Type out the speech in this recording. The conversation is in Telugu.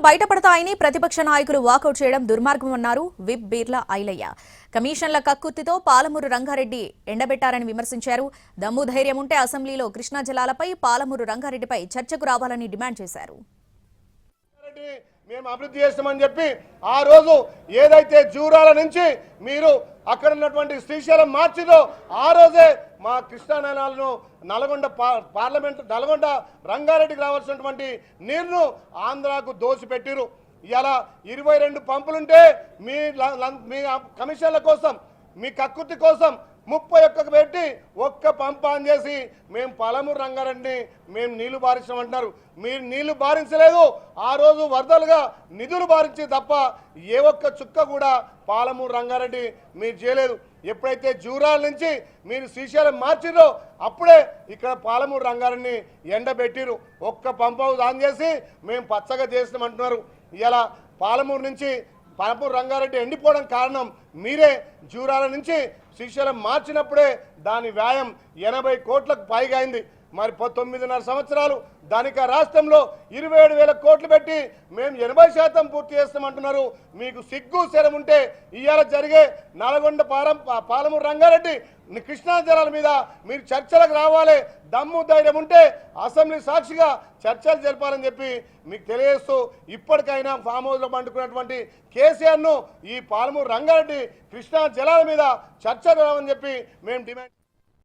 బయటపడతాయని ప్రతిపక్ష నాయకులు వాకౌట్ చేయడం దుర్మార్గమన్నారు విప్ బీర్లా ఐలయ్య. కమిషన్ల కక్కుర్తితో పాలమూరు రంగారెడ్డి ఎండబెట్టారని విమర్శించారు. దమ్ము ధైర్యం ఉంటే అసెంబ్లీలో కృష్ణా జలాలపై పాలమూరు రంగారెడ్డిపై చర్చకు రావాలని డిమాండ్ చేశారు. మేము అభివృద్ధి చేస్తామని చెప్పి ఆ రోజు ఏదైతే జూరాల నుంచి మీరు అక్కడ ఉన్నటువంటి శ్రీశైలం మార్చిలో ఆ రోజే మా కృష్ణా నలాలను నల్గొండ పార్లమెంట్ నల్గొండ రంగారెడ్డికి రావాల్సినటువంటి నీరును ఆంధ్రాకు దోసిపెట్టిరు. ఇలా 22 పంపులుంటే మీ కమిషన్ల కోసం మీ కక్కుర్తి కోసం 31 పెట్టి ఒక్క పంప్ ఆన్ చేసి మేము పాలమూరు రంగారెడ్డిని మేము నీళ్లు బారించామంటున్నారు. మీరు నీళ్లు బారించలేదు. ఆ రోజు వరదలుగా నిధులు బారించి తప్ప ఏ ఒక్క చుక్క కూడా పాలమూరు రంగారెడ్డి మీరు చేయలేదు. ఎప్పుడైతే జూరాల నుంచి మీరు శ్రీశైలం మార్చిరో అప్పుడే ఇక్కడ పాలమూరు రంగారెడ్డిని ఎండబెట్టిరు. ఒక్క పంప్ హౌస్ ఆన్ చేసి మేము పచ్చగా చేసినామంటున్నారు. ఇలా పాలమూరు నుంచి పాలమూరు రంగారెడ్డి ఎండిపోవడం కారణం మీరే. జూరాల నుంచి శ్రీశైలం మార్చినప్పుడే దాని వ్యయం 80 కోట్లకు పైగా అయింది. మరి 9.5 సంవత్సరాలు ధనిక రాష్ట్రంలో 27,000 కోట్లు పెట్టి మేము 80% పూర్తి చేస్తామంటున్నారు. మీకు సిగ్గు శరం ఉంటే ఇవాళ జరిగే నల్గొండ పాలమూరు రంగారెడ్డి కృష్ణా జలాల మీద మీరు చర్చలకు రావాలి. దమ్ము ధైర్యం ఉంటే అసెంబ్లీ సాక్షిగా చర్చలు జరపాలని చెప్పి మీకు తెలియజేస్తూ ఇప్పటికైనా ఫామ్ హౌస్లో పండుకున్నటువంటి కేసీఆర్ను ఈ పాలమూరు రంగారెడ్డి కృష్ణా జలాల మీద చర్చలు రావని చెప్పి మేము డిమాండ్